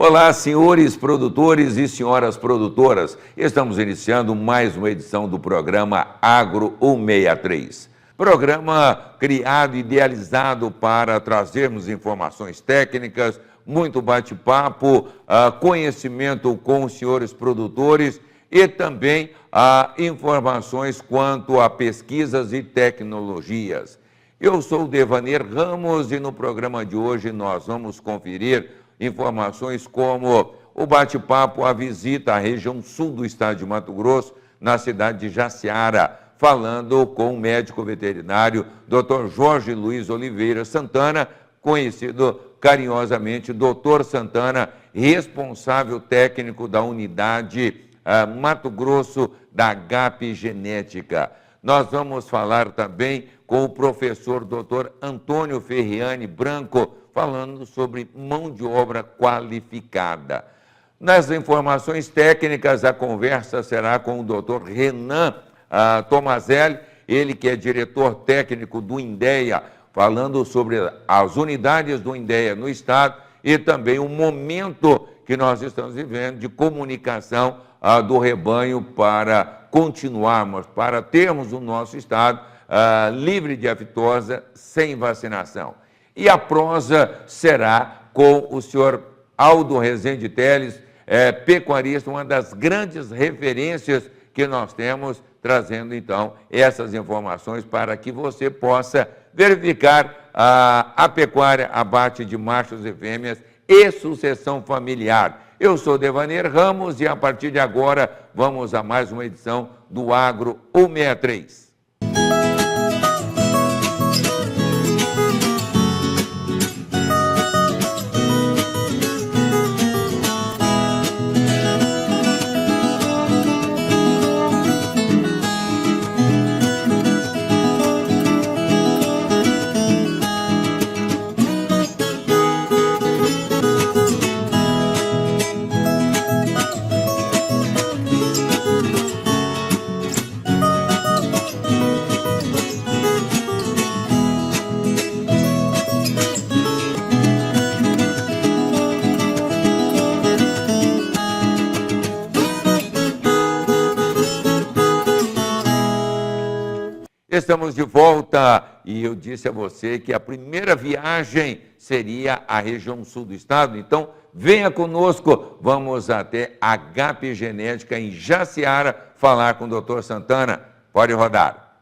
Olá, senhores produtores e senhoras produtoras. Estamos iniciando mais uma edição do programa Agro 163. Programa criado e idealizado para trazermos informações técnicas, muito bate-papo, conhecimento com os senhores produtores e também informações quanto a pesquisas e tecnologias. Eu sou o Devanir Ramos e no programa de hoje nós vamos conferir informações como o bate-papo, a visita à região sul do estado de Mato Grosso, na cidade de Jaciara, falando com o médico veterinário Dr. Jorge Luiz Oliveira Santana, conhecido carinhosamente Dr. Santana, responsável técnico da unidade Mato Grosso da HAP Genética. Nós vamos falar também com o professor Dr. Antônio Ferriani Branco, falando sobre mão de obra qualificada. Nas informações técnicas, a conversa será com o Dr. Renan Tomazelli, ele que é diretor técnico do INDEA, falando sobre as unidades do INDEA no estado e também o momento que nós estamos vivendo de comunicação do rebanho para continuarmos, para termos o nosso estado livre de aftosa, sem vacinação. E a prosa será com o senhor Aldo Rezende Teles, pecuarista, uma das grandes referências que nós temos, trazendo então essas informações para que você possa verificar a pecuária, abate de machos e fêmeas e sucessão familiar. Eu sou Devanir Ramos e a partir de agora vamos a mais uma edição do Agro 163. Estamos de volta e eu disse a você que a primeira viagem seria a região sul do estado, então venha conosco, vamos até a HAP Genética em Jaciara falar com o Dr. Santana. Pode rodar.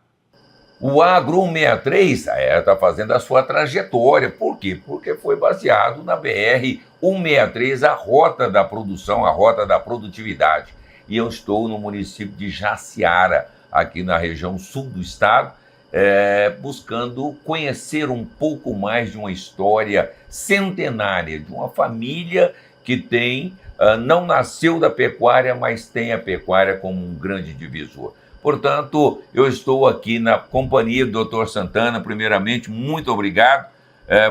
O Agro 163 está fazendo a sua trajetória. Por quê? Porque foi baseado na BR-163, a rota da produção, a rota da produtividade. E eu estou no município de Jaciara, aqui na região sul do estado, buscando conhecer um pouco mais de uma história centenária, de uma família que não nasceu da pecuária, mas tem a pecuária como um grande divisor. Portanto, eu estou aqui na companhia do Dr. Santana. Primeiramente, muito obrigado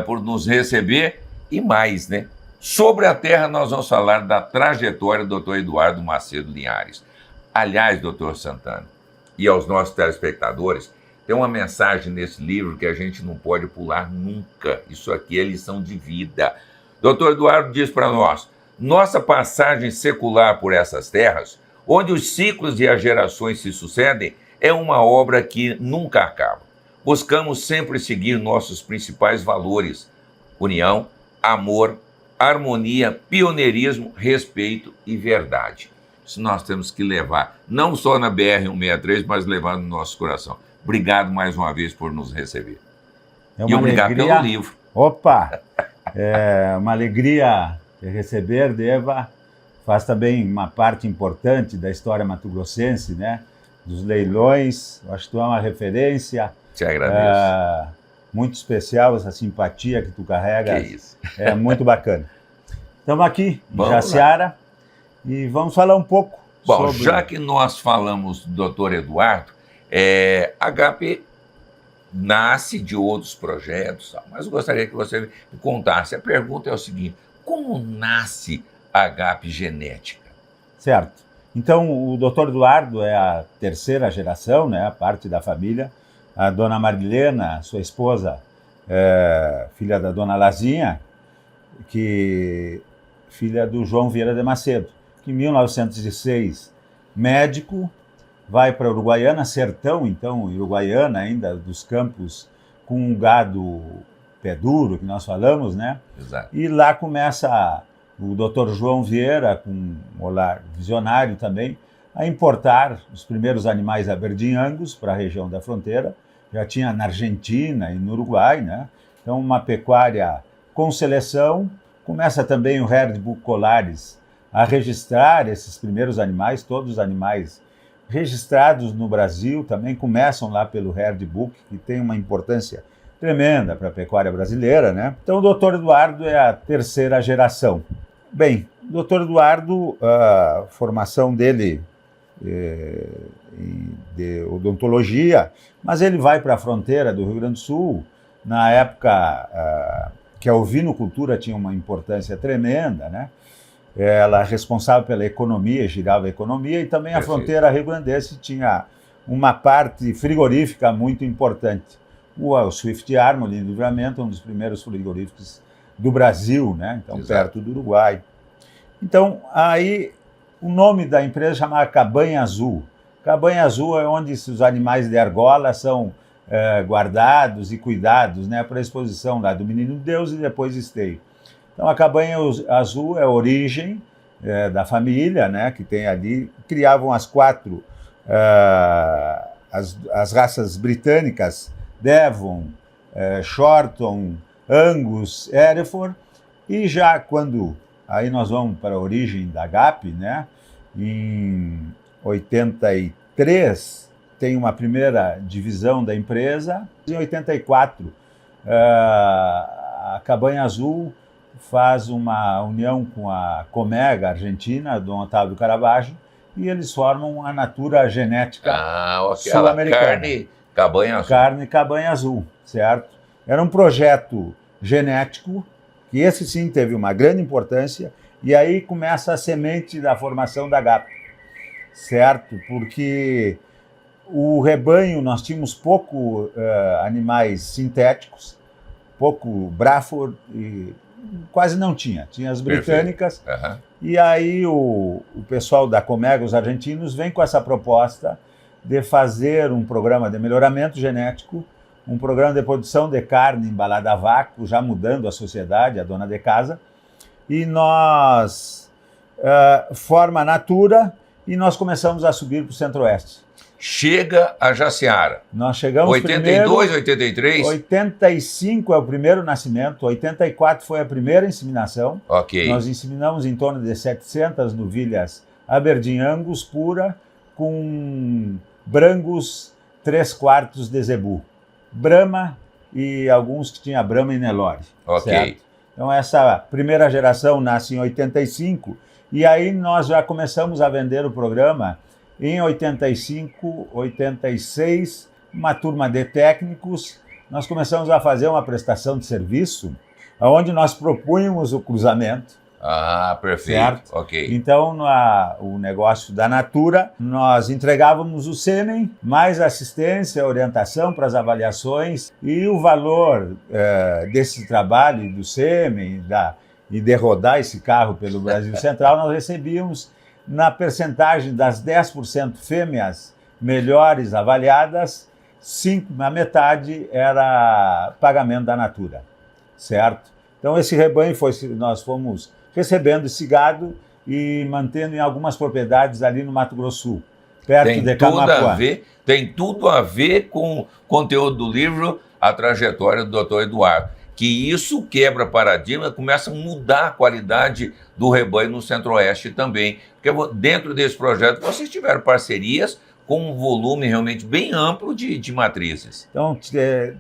por nos receber. E mais, né? Sobre a terra, nós vamos falar da trajetória do Dr. Eduardo Macedo Linhares. Aliás, Dr. Santana, e aos nossos telespectadores, tem uma mensagem nesse livro que a gente não pode pular nunca. Isso aqui é lição de vida. Dr. Eduardo diz para nós: nossa passagem secular por essas terras, onde os ciclos e as gerações se sucedem, é uma obra que nunca acaba. Buscamos sempre seguir nossos principais valores: união, amor, harmonia, pioneirismo, respeito e verdade. Isso nós temos que levar, não só na BR-163, mas levar no nosso coração. Obrigado mais uma vez por nos receber. E obrigado pelo livro. Opa! É uma alegria receber, Deva. Faz também uma parte importante da história mato-grossense, né? Dos leilões. Acho que tu é uma referência. Te agradeço. Muito especial essa simpatia que tu carrega. Que isso. É muito bacana. Estamos aqui em Jaciara. E vamos falar um pouco sobre... Já que nós falamos do Dr. Eduardo, a HAP nasce de outros projetos, mas eu gostaria que você me contasse. A pergunta é o seguinte: como nasce a HAP Genética? Certo. Então, o Dr. Eduardo é a terceira geração, né, a parte da família. A dona Marilena, sua esposa, filha da dona Lazinha, que filha do João Vieira de Macedo, que em 1906, médico, vai para Uruguaiana, sertão, então, Uruguaiana ainda, dos campos com um gado pé duro, que nós falamos, né? Exato. E lá começa o Dr. João Vieira, com um olhar visionário também, a importar os primeiros animais aberdeen-angus para a região da fronteira. Já tinha na Argentina e no Uruguai, né? Então, uma pecuária com seleção. Começa também o Herd Book Colares a registrar esses primeiros animais, todos os animais registrados no Brasil também começam lá pelo Herd Book, que tem uma importância tremenda para a pecuária brasileira, né? Então, o Dr. Eduardo é a terceira geração. Bem, o Dr. Eduardo, a formação dele de odontologia, mas ele vai para a fronteira do Rio Grande do Sul, na época que a ovinocultura tinha uma importância tremenda, né? Ela é responsável pela economia, girava a economia, e também a fronteira rio-grandense tinha uma parte frigorífica muito importante. O Swift Armory, em Livramento, um dos primeiros frigoríficos do Brasil, né? Então, perto do Uruguai. Então, aí, o nome da empresa chamava Cabanha Azul. Cabanha Azul é onde os animais de argola são guardados e cuidados, né, para a exposição lá do Menino Deus e depois esteio. Então, a Cabanha Azul é a origem da família, né, que tem ali. Criavam as quatro, as raças britânicas, Devon, Shorton, Angus, Hereford, e já quando, aí nós vamos para a origem da GAP, né, em 83, tem uma primeira divisão da empresa. Em 84, a Cabanha Azul faz uma união com a Comega Argentina, Dom Otávio Caravaggio, e eles formam a Natura Genética sul-americana. Carne Cabanha Azul. Carne Cabanha Azul, certo? Era um projeto genético, que esse sim teve uma grande importância, e aí começa a semente da formação da GAP, certo? Porque o rebanho, nós tínhamos pouco animais sintéticos, pouco Braford, e quase não tinha. Tinha as britânicas. Uhum. E aí o pessoal da Comega, os argentinos, vem com essa proposta de fazer um programa de melhoramento genético, um programa de produção de carne embalada a vácuo, já mudando a sociedade, a dona de casa. E nós forma a Natura e nós começamos a subir para o Centro-Oeste. Chega a Jaciara. Nós chegamos 82, 83? 85 é o primeiro nascimento, 84 foi a primeira inseminação. Ok. Nós inseminamos em torno de 700 novilhas aberdeen-angus pura, com brangos 3/4 de zebu. Brahma e alguns que tinha Brahma e Nelore. Ok. Certo? Então essa primeira geração nasce em 85 e aí nós já começamos a vender o programa em 85, 86, uma turma de técnicos. Nós começamos a fazer uma prestação de serviço onde nós propunhamos o cruzamento. Ah, perfeito. Certo? Ok. Então, o negócio da Natura, nós entregávamos o sêmen, mais assistência, orientação para as avaliações, e o valor desse trabalho do sêmen e de rodar esse carro pelo Brasil Central, nós recebíamos na percentagem das 10% fêmeas melhores avaliadas, a metade era pagamento da Natura, certo? Então, esse rebanho nós fomos recebendo esse gado e mantendo em algumas propriedades ali no Mato Grosso Sul, perto de Camapuã. Tem tudo a ver com o conteúdo do livro, a trajetória do Dr. Eduardo. Que isso quebra paradigma, começa a mudar a qualidade do rebanho no Centro-Oeste também. Porque dentro desse projeto vocês tiveram parcerias com um volume realmente bem amplo de matrizes. Então,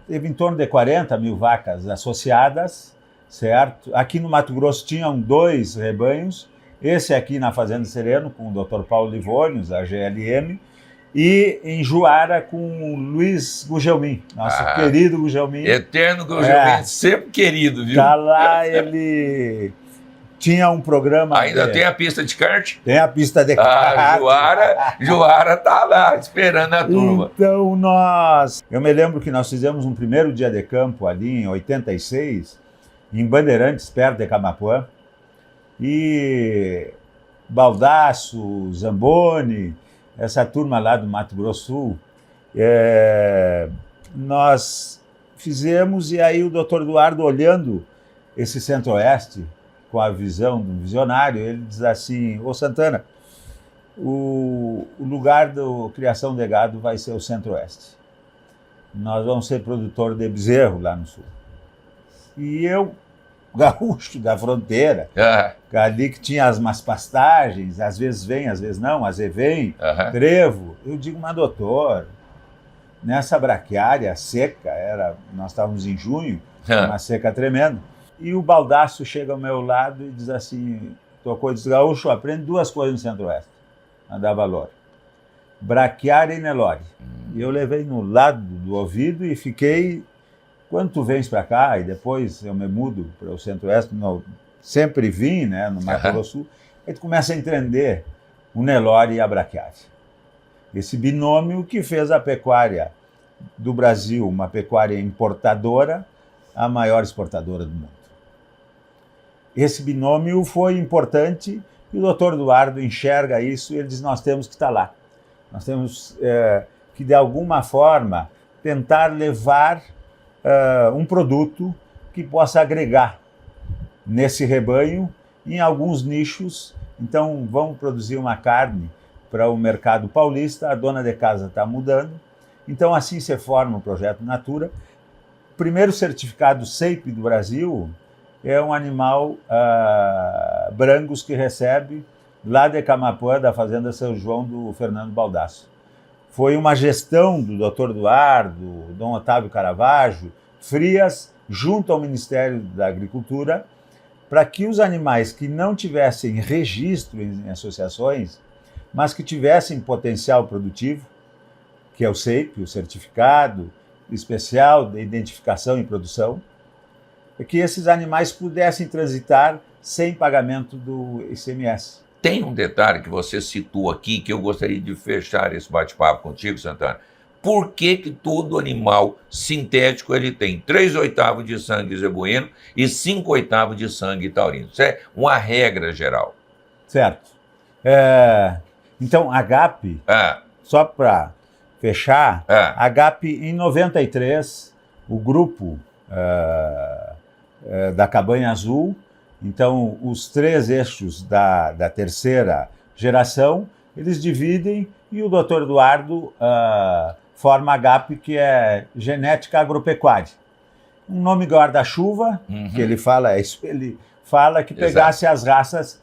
teve em torno de 40 mil vacas associadas, certo? Aqui no Mato Grosso tinham 2 rebanhos, esse aqui na Fazenda Sereno, com o Dr. Paulo Livônios, a GLM, e em Juara com o Luiz Gugelmin, nosso querido Gugelmin. Eterno Gugelmin, sempre querido, viu? Tá lá, ele tinha um programa... Ainda tem a pista de kart? Tem a pista de kart. Juara tá lá, esperando a turma. Então, eu me lembro que nós fizemos um primeiro dia de campo ali em 86, em Bandeirantes, perto de Camapuã, E Baldasso, Zamboni, essa turma lá do Mato Grosso Sul, nós fizemos, e aí o doutor Eduardo, olhando esse Centro-Oeste com a visão do visionário, ele diz assim: ô Santana, o lugar da criação de gado vai ser o Centro-Oeste. Nós vamos ser produtor de bezerro lá no Sul. E eu, gaúcho da fronteira, ali que tinha umas pastagens, às vezes vem, às vezes não, às vezes vem, trevo. Eu digo, mas doutor, nessa braquiária seca, nós estávamos em junho, uma seca tremenda, e o Baldasso chega ao meu lado e diz assim, tocou e diz, gaúcho, aprende 2 coisas no Centro-Oeste, a dar valor: braquiária e Nelore. E eu levei no lado do ouvido e fiquei. Quando tu vens para cá, e depois eu me mudo para o Centro-Oeste, sempre vim, né, no Mato Grosso do Sul, aí tu começa a entender o Nelore e a braquiária. Esse binômio que fez a pecuária do Brasil, uma pecuária importadora, a maior exportadora do mundo. Esse binômio foi importante e o doutor Eduardo enxerga isso e ele diz, nós temos que estar lá. Nós temos que, de alguma forma, tentar levar um produto que possa agregar nesse rebanho em alguns nichos. Então, vamos produzir uma carne para o mercado paulista, a dona de casa está mudando. Então, assim se forma o Projeto Natura. O primeiro certificado SEIP do Brasil é um animal Brangus que recebe lá de Camapuã, da fazenda São João do Fernando Baldasso. Foi uma gestão do Dr. Eduardo, Dom Otávio Caravaggio, Frias, junto ao Ministério da Agricultura, para que os animais que não tivessem registro em associações, mas que tivessem potencial produtivo, que é o SEIP, o Certificado Especial de Identificação e Produção, que esses animais pudessem transitar sem pagamento do ICMS. Tem um detalhe que você citou aqui que eu gostaria de fechar esse bate-papo contigo, Santana. Por que todo animal sintético ele tem 3/8 de sangue zebuíno e 5/8 de sangue taurino? Isso é uma regra geral. Certo. Então, AGAP, só para fechar, AGAP em 93, o grupo da Cabanha Azul, então os 3 eixos da terceira geração, eles dividem e o Dr. Eduardo forma a AGAP, que é Genética Agropecuária. Um nome guarda-chuva, que ele fala, ele fala que pegasse as raças,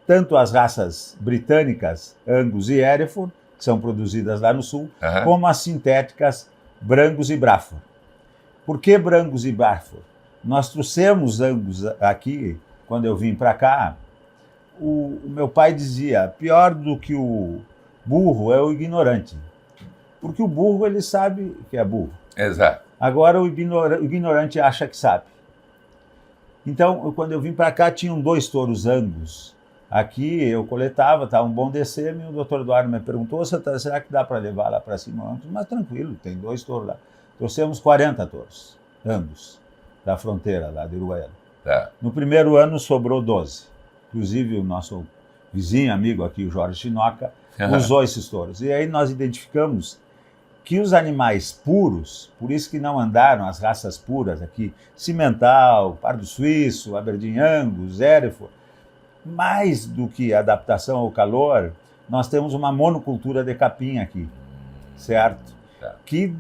tanto as raças britânicas, Angus e Hereford, que são produzidas lá no Sul, como as sintéticas Brangus e Braford. Por que Brangus e Braford? Nós trouxemos Angus aqui, quando eu vim para cá, o meu pai dizia, pior do que o burro é o ignorante. Porque o burro, ele sabe que é burro. Exato. Agora o ignorante acha que sabe. Então, quando eu vim para cá, tinham 2 touros Angus. Aqui eu coletava, estava um bom DCM, e o doutor Eduardo me perguntou, será que dá para levar lá para cima? Mas tranquilo, tem 2 touros lá. Trouxemos 40 touros Angus da fronteira lá de Uruguaiana. No primeiro ano sobrou 12. Inclusive o nosso vizinho, amigo aqui, o Jorge Chinoca, usou esses touros. E aí nós identificamos que os animais puros, por isso que não andaram as raças puras aqui, Cimental, Pardo Suíço, Aberdeen Angus, Hereford, mais do que adaptação ao calor, nós temos uma monocultura de capim aqui, certo? Que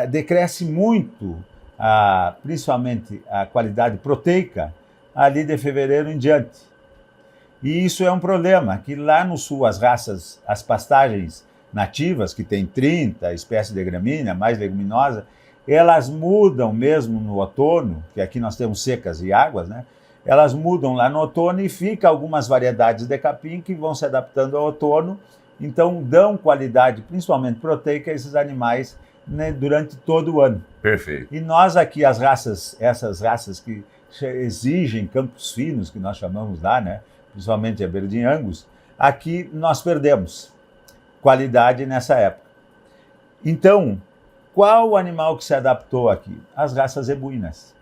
decresce muito, principalmente a qualidade proteica, ali de fevereiro em diante. E isso é um problema, que lá no sul as raças, as pastagens nativas, que tem 30 espécies de gramínea, mais leguminosa, elas mudam mesmo no outono, que aqui nós temos secas e águas, né? Elas mudam lá no outono e fica algumas variedades de capim que vão se adaptando ao outono, então dão qualidade, principalmente proteica, a esses animais, né, durante todo o ano. Perfeito. E nós aqui, essas raças que exigem campos finos, que nós chamamos lá, né, principalmente a Aberdeen Angus, aqui nós perdemos qualidade nessa época. Então, qual o animal que se adaptou aqui? As raças zebuínas.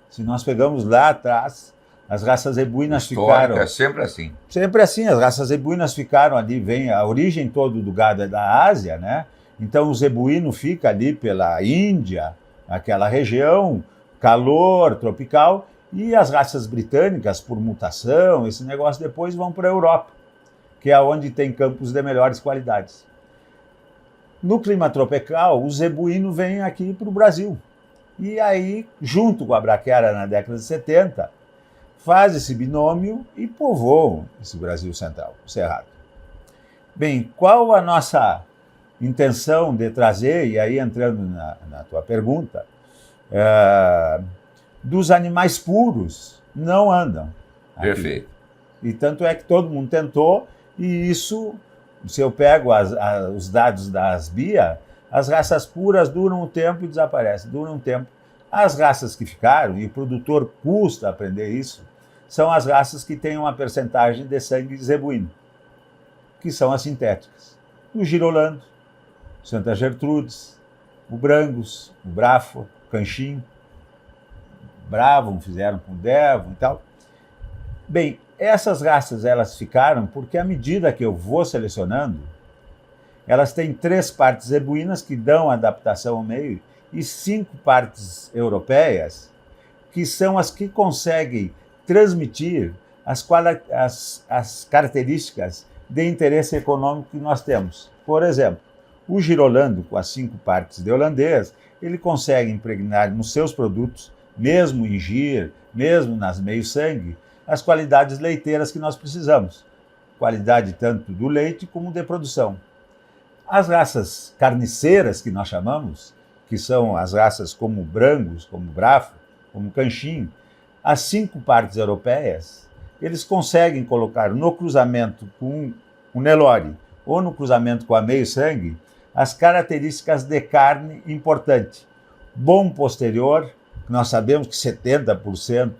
Se nós pegamos lá atrás, As raças zebuínas Histórica, ficaram... é sempre assim. Sempre assim, as raças zebuínas ficaram ali, vem a origem toda do gado é da Ásia, né? Então o zebuíno fica ali pela Índia, aquela região, calor tropical, e as raças britânicas, por mutação, esse negócio depois vão para a Europa, que é onde tem campos de melhores qualidades. No clima tropical, o zebuíno vem aqui para o Brasil. E aí, junto com a braquiária na década de 70, faz esse binômio e povoam esse Brasil central, o Cerrado. Bem, qual a nossa intenção de trazer, e aí entrando na tua pergunta, dos animais puros não andam aqui. Perfeito. E tanto é que todo mundo tentou, e isso, se eu pego os dados da Asbia, as raças puras duram um tempo e desaparecem, duram um tempo. As raças que ficaram, e o produtor custa aprender isso, são as raças que têm uma percentagem de sangue zebuíno, que são as sintéticas. O Girolando, Santa Gertrudes, o Brangus, o Brafo, o Canchim, Bravo, fizeram com o Devon e tal. Bem, essas raças elas ficaram porque à medida que eu vou selecionando, elas têm 3 partes zebuínas que dão adaptação ao meio e 5 partes europeias que são as que conseguem transmitir as características de interesse econômico que nós temos. Por exemplo, o Girolando, com as 5 partes de holandês, ele consegue impregnar nos seus produtos, mesmo em gir, mesmo nas meio-sangue, as qualidades leiteiras que nós precisamos. Qualidade tanto do leite como de produção. As raças carniceiras, que nós chamamos, que são as raças como Brangus, como Brafo, como Canchim, as 5 partes europeias, eles conseguem colocar no cruzamento com o Nelore ou no cruzamento com a meio-sangue as características de carne importante. Bom posterior, nós sabemos que 70%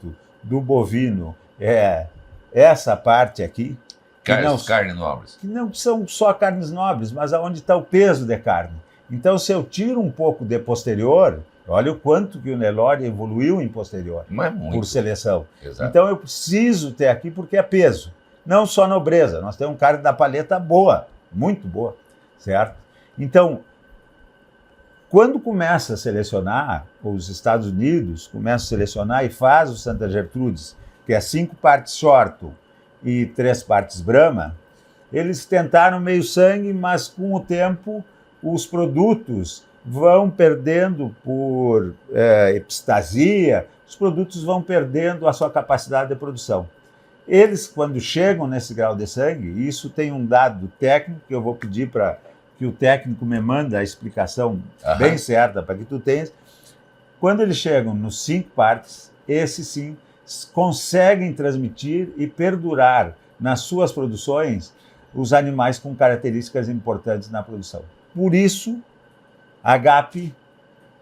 do bovino é essa parte aqui. Carnes nobres. Que não são só carnes nobres, mas aonde está o peso de carne. Então, se eu tiro um pouco de posterior, olha o quanto que o Nelore evoluiu em posterior, por seleção. Exato. Então, eu preciso ter aqui porque é peso, não só nobreza. Nós temos carne da palheta boa, muito boa, certo? Então, quando começa a selecionar, os Estados Unidos começam a selecionar e faz o Santa Gertrudes, que é 5 partes Shorton e 3 partes Brahma, eles tentaram meio sangue, mas com o tempo os produtos vão perdendo por epistasia, os produtos vão perdendo a sua capacidade de produção. Eles, quando chegam nesse grau de sangue, isso tem um dado técnico que eu vou pedir para que o técnico me manda a explicação bem certa para que tu tenhas. Quando eles chegam nos 5 partes, esses sim conseguem transmitir e perdurar nas suas produções os animais com características importantes na produção. Por isso, a GAP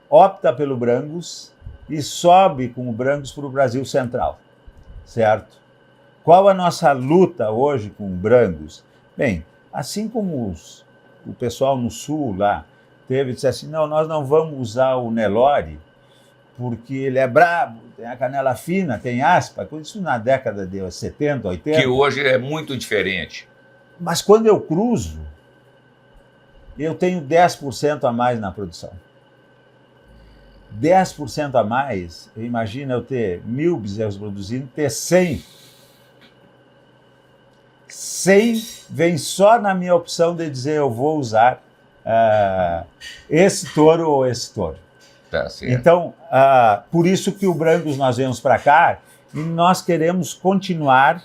opta pelo Brangus e sobe com o Brangus para o Brasil Central, certo? Qual a nossa luta hoje com o Brangus? Bem, assim como o pessoal no Sul lá disse assim, não, nós não vamos usar o Nelore porque ele é brabo, tem a canela fina, tem aspa, isso na década de 70, 80. Que hoje é muito diferente. Mas quando eu cruzo, eu tenho 10% a mais na produção. 10% a mais, imagina eu ter 1.000 bezerros produzindo, ter 100. 100 vem só na minha opção de dizer eu vou usar esse touro ou esse touro. Tá certo. Então, por isso que o Brangus nós viemos para cá e nós queremos continuar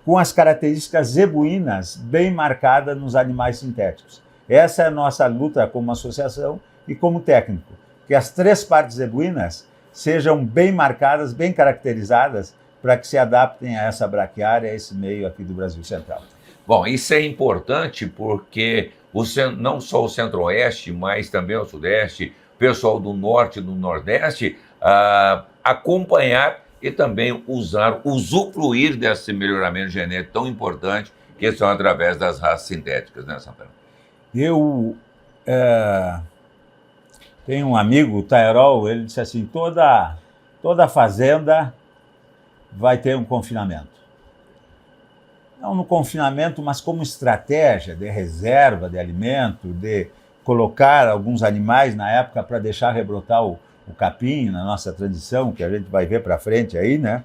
com as características zebuínas bem marcadas nos animais sintéticos. Essa é a nossa luta como associação e como técnico, que as 3 partes zebuínas sejam bem marcadas, bem caracterizadas, para que se adaptem a essa braquiária, a esse meio aqui do Brasil Central. Bom, isso é importante porque não só o Centro-Oeste, mas também o Sudeste, o pessoal do Norte e do Nordeste, acompanhar e também usufruir desse melhoramento genético tão importante que são através das raças sintéticas, né, Santana? Eu tenho um amigo, o Tairol, ele disse assim, toda fazenda vai ter um confinamento. Não no confinamento, mas como estratégia de reserva de alimento, de colocar alguns animais na época para deixar rebrotar o capim na nossa tradição, que a gente vai ver para frente aí, né?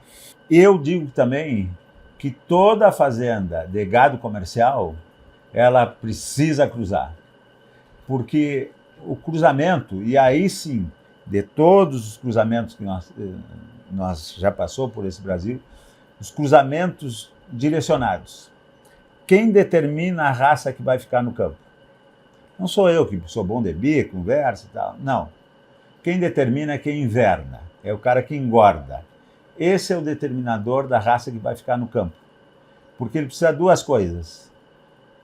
Eu digo também que toda fazenda de gado comercial, ela precisa cruzar. Porque o cruzamento, e aí sim, de todos os cruzamentos que nós já passou por esse Brasil, os cruzamentos direcionados. Quem determina a raça que vai ficar no campo? Não sou eu que sou bom de bico, conversa e tal. Não. Quem determina é quem inverna. É o cara que engorda. Esse é o determinador da raça que vai ficar no campo. Porque ele precisa de duas coisas.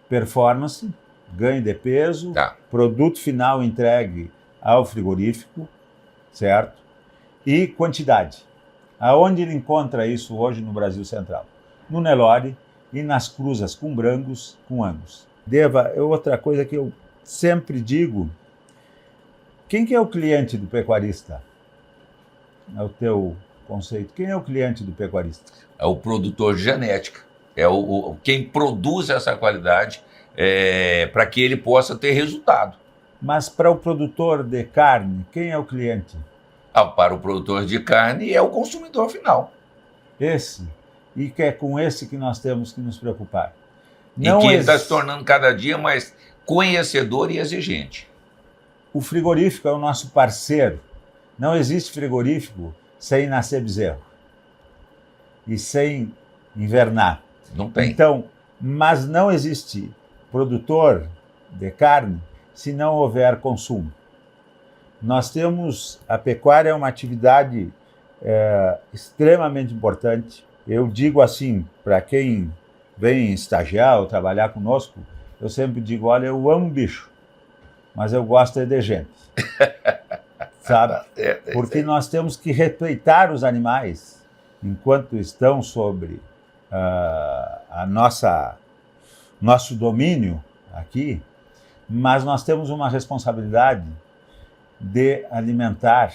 Performance, ganho de peso, produto final entregue ao frigorífico, certo? E quantidade. Aonde ele encontra isso hoje no Brasil Central? No Nelore e nas cruzas com Brangus, com Angus. Deva, outra coisa que eu sempre digo, quem que é o cliente do pecuarista? É o teu conceito. Quem é o cliente do pecuarista? É o produtor de genética. É quem produz essa qualidade para que ele possa ter resultado. Mas para o produtor de carne, quem é o cliente? Para o produtor de carne é o consumidor final. Esse. E que é com esse que nós temos que nos preocupar. Não e que ele está se tornando cada dia mais conhecedor e exigente. O frigorífico é o nosso parceiro. Não existe frigorífico sem nascer bezerro. E sem invernar. Não tem. Então, mas não existe produtor de carne se não houver consumo. Nós temos, a pecuária é uma atividade extremamente importante. Eu digo assim, para quem vem estagiar ou trabalhar conosco, eu sempre digo, olha, eu amo bicho, mas eu gosto de gente, sabe? Porque nós temos que respeitar os animais enquanto estão sobre nosso domínio aqui, mas nós temos uma responsabilidade de alimentar.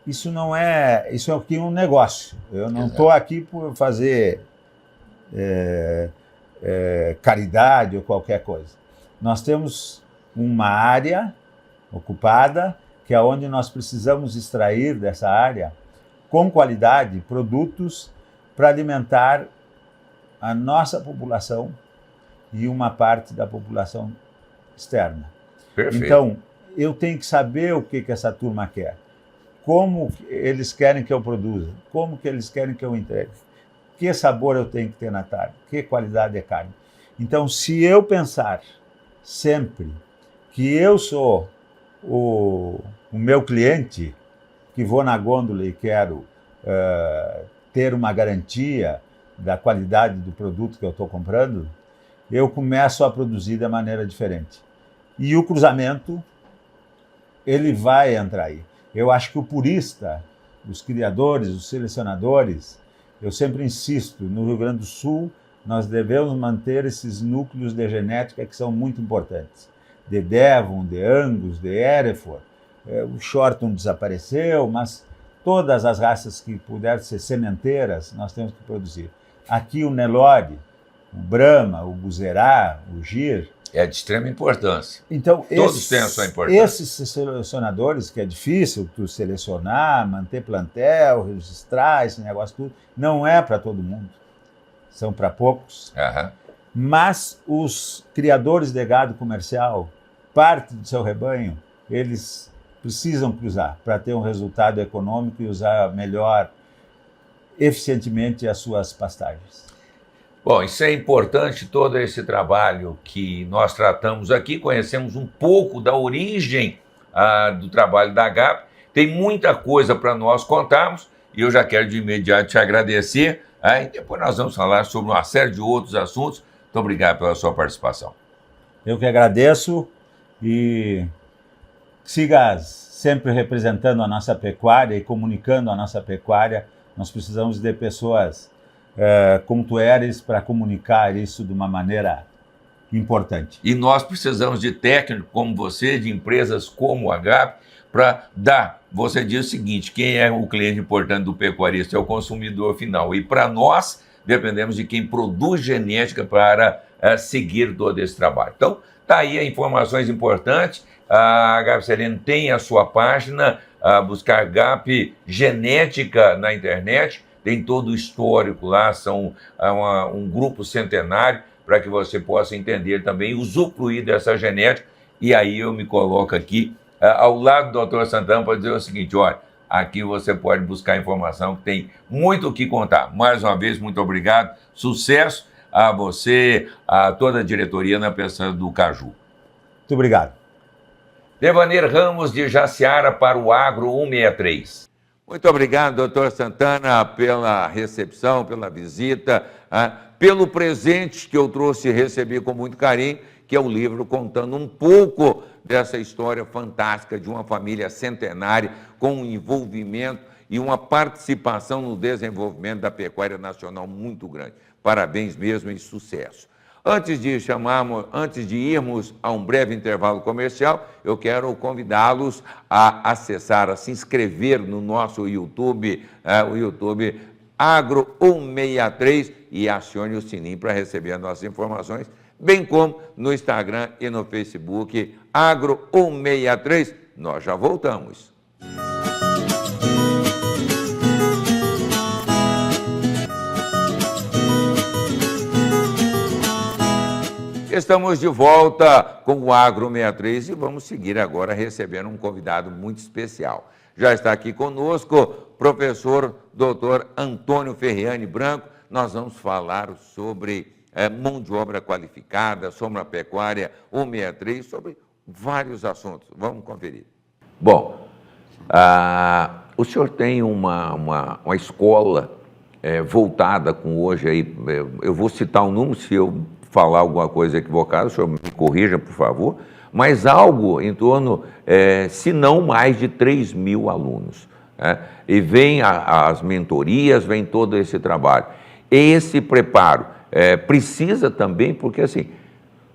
Isso é aqui um negócio. Eu não estou aqui por fazer caridade ou qualquer coisa. Nós temos uma área ocupada, que é onde nós precisamos extrair dessa área, com qualidade, produtos para alimentar a nossa população e uma parte da população externa. Perfeito. Então, eu tenho que saber o que essa turma quer. Como eles querem que eu produza, como que eles querem que eu entregue, que sabor eu tenho que ter na carne, que qualidade de carne. Então, se eu pensar sempre que eu sou o meu cliente, que vou na gôndola e quero ter uma garantia da qualidade do produto que eu estou comprando, eu começo a produzir de maneira diferente. E o cruzamento, ele vai entrar aí. Eu acho que o purista, os criadores, os selecionadores, eu sempre insisto, no Rio Grande do Sul, nós devemos manter esses núcleos de genética que são muito importantes. De Devon, de Angus, de Hereford. O Shorton desapareceu, mas todas as raças que puderem ser sementeiras, nós temos que produzir. Aqui o Nelore, o Brahma, o Buzerá, o Gir. É de extrema importância. Então, todos têm a sua importância. Esses selecionadores, que é difícil tu selecionar, manter plantel, registrar esse negócio tudo, não é para todo mundo. São para poucos. Uhum. Mas os criadores de gado comercial, parte do seu rebanho, eles precisam cruzar para ter um resultado econômico e usar melhor, eficientemente, as suas pastagens. Bom, isso é importante, todo esse trabalho que nós tratamos aqui, conhecemos um pouco da origem do trabalho da Agape, tem muita coisa para nós contarmos e eu já quero de imediato te agradecer, e depois nós vamos falar sobre uma série de outros assuntos. Muito obrigado pela sua participação. Eu que agradeço e siga sempre representando a nossa pecuária e comunicando a nossa pecuária. Nós precisamos de pessoas como tu eres para comunicar isso de uma maneira importante. E nós precisamos de técnicos como você, de empresas como a GAP, para dar. Você diz o seguinte: quem é o cliente importante do pecuarista? É o consumidor final. E para nós, dependemos de quem produz genética para seguir todo esse trabalho. Então, está aí informações importantes. A GAP Sereno tem a sua página, buscar GAP Genética na internet, tem todo o histórico lá, são um grupo centenário, para que você possa entender também, usufruir dessa genética. E aí eu me coloco aqui, ao lado do Dr. Santana, para dizer o seguinte: olha, aqui você pode buscar informação, que tem muito o que contar. Mais uma vez, muito obrigado, sucesso a você, a toda a diretoria na Pensando do Caju. Muito obrigado. Devanir Ramos, de Jaciara, para o Agro 163. Muito obrigado, doutor Santana, pela recepção, pela visita, pelo presente que eu trouxe e recebi com muito carinho, que é o livro contando um pouco dessa história fantástica de uma família centenária com um envolvimento e uma participação no desenvolvimento da pecuária nacional muito grande. Parabéns mesmo e sucesso. Antes de irmos a um breve intervalo comercial, eu quero convidá-los a acessar, a se inscrever no nosso YouTube, o YouTube Agro 163, e acione o sininho para receber as nossas informações, bem como no Instagram e no Facebook Agro 163. Nós já voltamos. Estamos de volta com o Agro 163 e vamos seguir agora recebendo um convidado muito especial. Já está aqui conosco professor Dr. Antônio Ferriani Branco. Nós vamos falar sobre mão de obra qualificada, sobre a pecuária 163, sobre vários assuntos. Vamos conferir. Bom, o senhor tem uma escola voltada com hoje aí, eu vou citar um número, se eu falar alguma coisa equivocada, o senhor me corrija, por favor, mas algo em torno, se não mais de 3.000 alunos. E vem as mentorias, vem todo esse trabalho. Esse preparo precisa também, porque assim,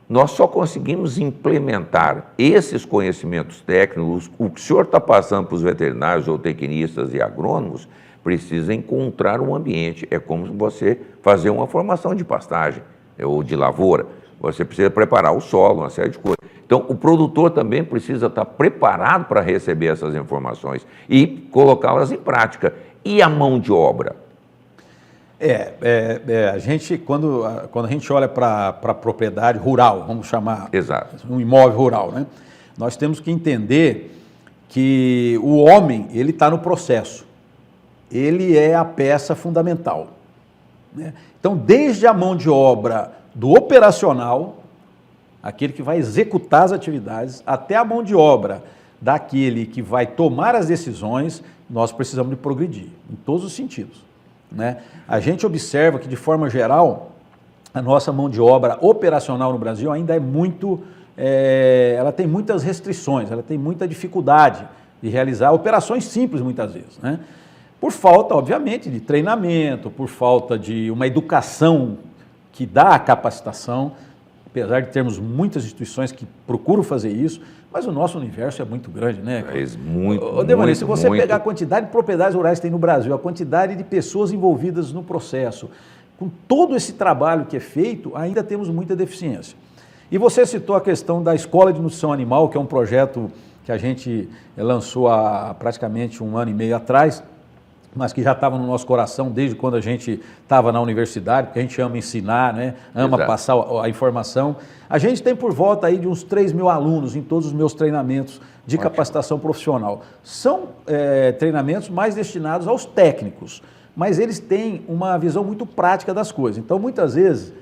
nós só conseguimos implementar esses conhecimentos técnicos, o que o senhor está passando para os veterinários, zootecnistas e agrônomos, precisa encontrar um ambiente. É como você fazer uma formação de pastagem ou de lavoura, você precisa preparar o solo, uma série de coisas. Então, o produtor também precisa estar preparado para receber essas informações e colocá-las em prática. E a mão de obra? A gente, quando a gente olha para a propriedade rural, vamos chamar, exato, um imóvel rural, né? Nós temos que entender que o homem, ele está no processo, ele é a peça fundamental, né? Então, desde a mão de obra do operacional, aquele que vai executar as atividades, até a mão de obra daquele que vai tomar as decisões, nós precisamos de progredir, em todos os sentidos, né? A gente observa que, de forma geral, a nossa mão de obra operacional no Brasil ainda é muito, ela tem muitas restrições, ela tem muita dificuldade de realizar operações simples muitas vezes, né? Por falta, obviamente, de treinamento, por falta de uma educação que dá a capacitação, apesar de termos muitas instituições que procuram fazer isso, mas o nosso universo é muito grande, né? Muito, se você pegar a quantidade de propriedades rurais que tem no Brasil, a quantidade de pessoas envolvidas no processo, com todo esse trabalho que é feito, ainda temos muita deficiência. E você citou a questão da Escola de Nutrição Animal, que é um projeto que a gente lançou há praticamente 1 ano e meio atrás, mas que já estava no nosso coração desde quando a gente estava na universidade, porque a gente ama ensinar, né? Ama Exato. passar a informação. A gente tem por volta aí de uns 3.000 alunos em todos os meus treinamentos de capacitação profissional. São treinamentos mais destinados aos técnicos, mas eles têm uma visão muito prática das coisas. Então, muitas vezes,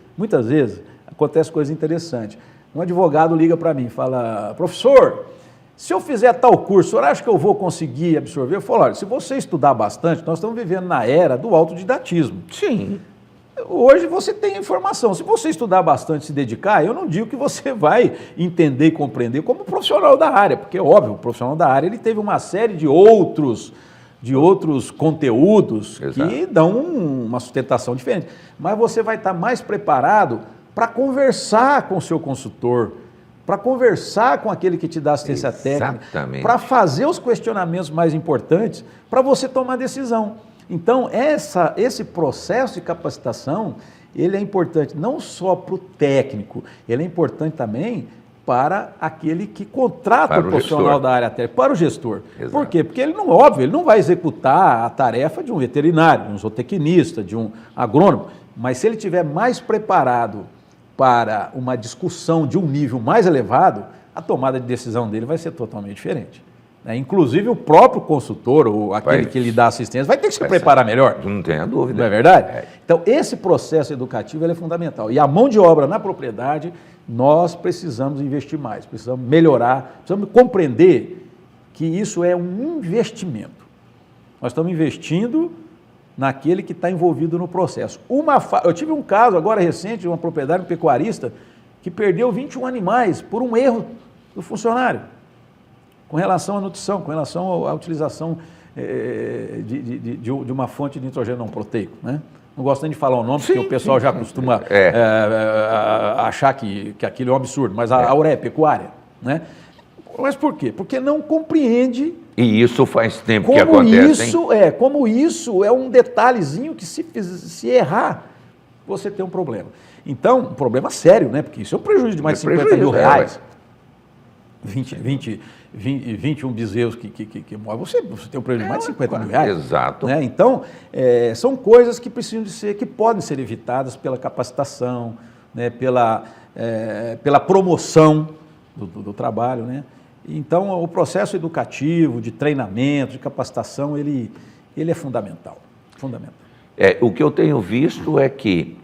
acontece coisa interessante. Um advogado liga para mim e fala: professor, se eu fizer tal curso, o senhor acha que eu vou conseguir absorver? Eu falo: olha, se você estudar bastante, nós estamos vivendo na era do autodidatismo. Sim. Hoje você tem informação. Se você estudar bastante, se dedicar, eu não digo que você vai entender e compreender como profissional da área, porque é óbvio, o profissional da área ele teve uma série de outros conteúdos. Exato. Que dão uma sustentação diferente. Mas você vai estar mais preparado para conversar com o seu consultor, para conversar com aquele que te dá assistência técnica, para fazer os questionamentos mais importantes para você tomar decisão. Então, esse processo de capacitação, ele é importante não só para o técnico, ele é importante também para aquele que contrata o profissional da área técnica, para o gestor. Exato. Por quê? Porque ele não vai executar a tarefa de um veterinário, de um zootecnista, de um agrônomo, mas se ele estiver mais preparado para uma discussão de um nível mais elevado, a tomada de decisão dele vai ser totalmente diferente. Inclusive o próprio consultor, ou aquele que lhe dá assistência, vai ter que se preparar melhor. Não tenha dúvida. Não é verdade? Então, esse processo educativo ele é fundamental. E a mão de obra na propriedade, nós precisamos investir mais, precisamos melhorar, precisamos compreender que isso é um investimento. Nós estamos investindo naquele que está envolvido no processo. Eu tive um caso agora recente de uma propriedade, um pecuarista, que perdeu 21 animais por um erro do funcionário, com relação à nutrição, com relação à utilização de uma fonte de nitrogênio não proteico, né? Não gosto nem de falar o nome, porque o pessoal já costuma achar que aquilo é um absurdo, mas a ureia pecuária, né? Mas por quê? Porque não compreende. E isso faz tempo que acontece, como isso é um detalhezinho que se errar, você tem um problema. Então, um problema sério, né? Porque isso é um prejuízo de mais de 50 mil reais. 21 bezerros que morrem, você tem um prejuízo de mais de 50 mil reais. Exato. Né? Então, são coisas que precisam que podem ser evitadas pela capacitação, né? pela promoção do trabalho, né? Então, o processo educativo, de treinamento, de capacitação, ele é fundamental. Fundamental. O que eu tenho visto é que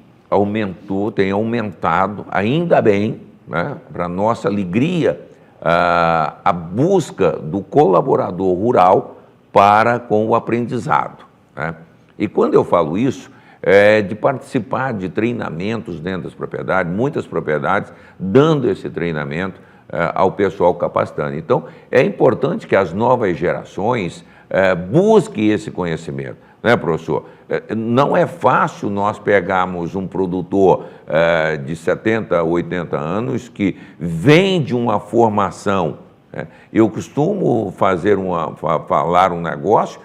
tem aumentado, ainda bem, né, para nossa alegria, a busca do colaborador rural para com o aprendizado, né? E quando eu falo isso, de participar de treinamentos dentro das propriedades, muitas propriedades dando esse treinamento ao pessoal capacitando. Então, é importante que as novas gerações busquem esse conhecimento, né, professor? Não é fácil nós pegarmos um produtor de 70, 80 anos que vem de uma formação. Eu costumo falar um negócio,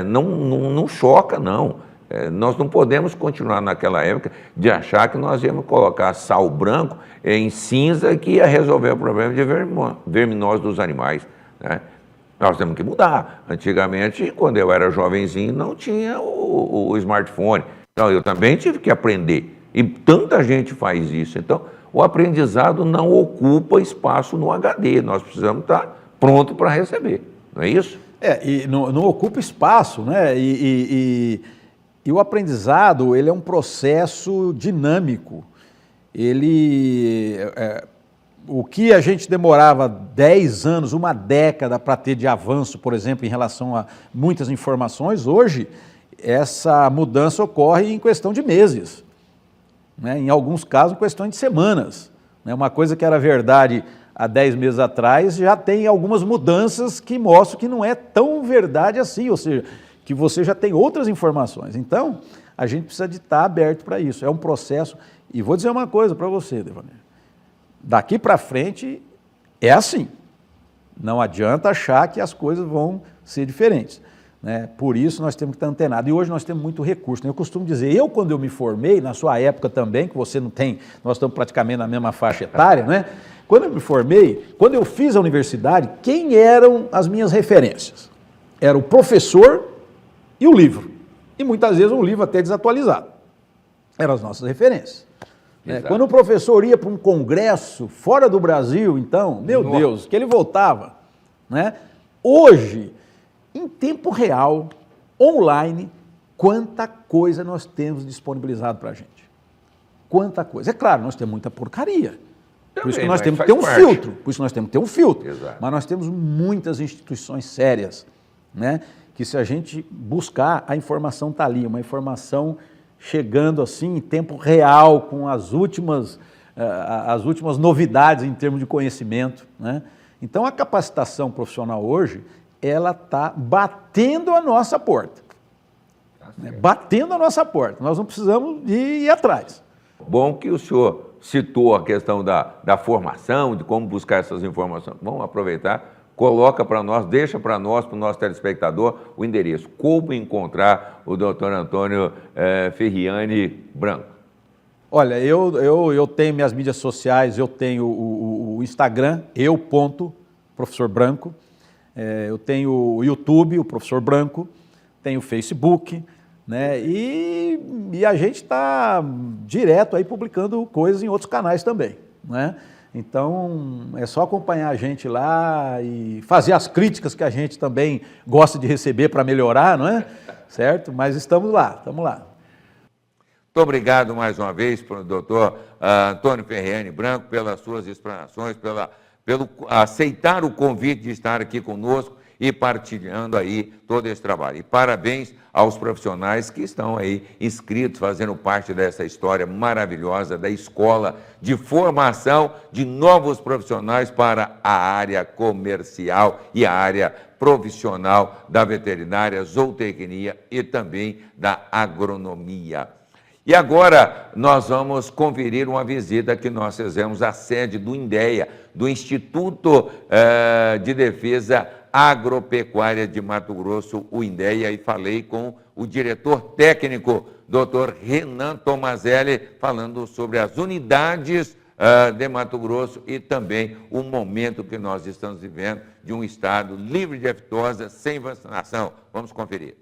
não choca, não. Nós não podemos continuar naquela época de achar que nós íamos colocar sal branco em cinza que ia resolver o problema de verminose dos animais, né? Nós temos que mudar. Antigamente, quando eu era jovenzinho, não tinha o smartphone. Então, eu também tive que aprender. E tanta gente faz isso. Então, o aprendizado não ocupa espaço no HD. Nós precisamos estar pronto para receber. Não é isso? E não ocupa espaço, né? E o aprendizado, ele é um processo dinâmico. O que a gente demorava 10 anos, uma década para ter de avanço, por exemplo, em relação a muitas informações, hoje essa mudança ocorre em questão de meses, né? Em alguns casos, em questão de semanas, né? Uma coisa que era verdade há 10 meses atrás, já tem algumas mudanças que mostram que não é tão verdade assim, ou seja, que você já tem outras informações. Então, a gente precisa de estar aberto para isso. É um processo. E vou dizer uma coisa para você, Devaneio. Daqui para frente é assim. Não adianta achar que as coisas vão ser diferentes, né? Por isso nós temos que estar antenados. E hoje nós temos muito recurso, né? Eu costumo dizer, quando eu me formei, na sua época também, que você não tem, nós estamos praticamente na mesma faixa etária, né? Quando eu me formei, quando eu fiz a universidade, quem eram as minhas referências? Era o professor e o livro. E muitas vezes um livro até desatualizado. Eram as nossas referências. Quando o professor ia para um congresso fora do Brasil, então, meu Deus, que ele voltava, né? Hoje, em tempo real, online, quanta coisa nós temos disponibilizado para a gente. Quanta coisa. É claro, nós temos muita porcaria. Por isso que nós temos que ter um filtro. Por isso nós temos que ter um filtro. Exato. Mas nós temos muitas instituições sérias, né? Que se a gente buscar, a informação está ali, uma informação chegando assim em tempo real, com as últimas novidades em termos de conhecimento, né? Então, a capacitação profissional hoje, ela está batendo a nossa porta. Né? Batendo a nossa porta. Nós não precisamos de ir atrás. Bom que o senhor citou a questão da formação, de como buscar essas informações. Vamos aproveitar, coloca para nós, deixa para nós, para o nosso telespectador, o endereço. Como encontrar o Dr. Antônio Ferriani Branco? Olha, eu tenho minhas mídias sociais, eu tenho o Instagram, Professor Branco, eu tenho o YouTube, o Professor Branco, tenho o Facebook, né? E a gente está direto aí publicando coisas em outros canais também, né? Então, é só acompanhar a gente lá e fazer as críticas que a gente também gosta de receber para melhorar, não é? Certo? Mas estamos lá, estamos lá. Muito obrigado mais uma vez, doutor Antônio Ferriani Branco, pelas suas explanações, pelo aceitar o convite de estar aqui conosco e partilhando aí todo esse trabalho. E parabéns aos profissionais que estão aí inscritos, fazendo parte dessa história maravilhosa da escola de formação de novos profissionais para a área comercial e a área profissional da veterinária, zootecnia e também da agronomia. E agora nós vamos conferir uma visita que nós fizemos à sede do INDEA, do Instituto de Defesa Agropecuária de Mato Grosso, o INDEA, e falei com o diretor técnico, Dr. Renan Tomazelli, falando sobre as unidades de Mato Grosso e também o momento que nós estamos vivendo de um estado livre de aftosa, sem vacinação. Vamos conferir.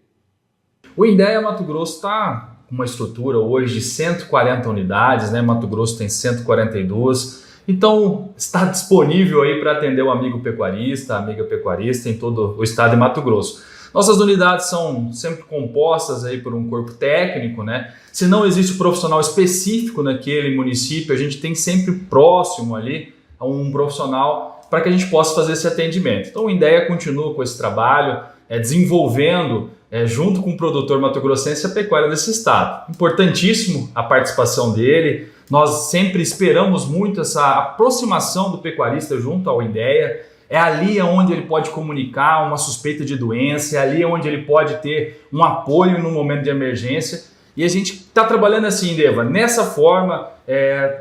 O INDEA Mato Grosso está com uma estrutura hoje de 140 unidades, né? Mato Grosso tem 142, então está disponível aí para atender o amigo pecuarista, a amiga pecuarista em todo o estado de Mato Grosso. Nossas unidades são sempre compostas aí por um corpo técnico, né? Se não existe um profissional específico naquele município, a gente tem sempre próximo ali um profissional para que a gente possa fazer esse atendimento. Então o INDEA continua com esse trabalho, desenvolvendo junto com o produtor mato-grossense a pecuária desse estado. Importantíssimo a participação dele, nós sempre esperamos muito essa aproximação do pecuarista junto ao INDEA, é ali onde ele pode comunicar uma suspeita de doença, é ali onde ele pode ter um apoio no momento de emergência, e a gente está trabalhando assim, Deva, nessa forma,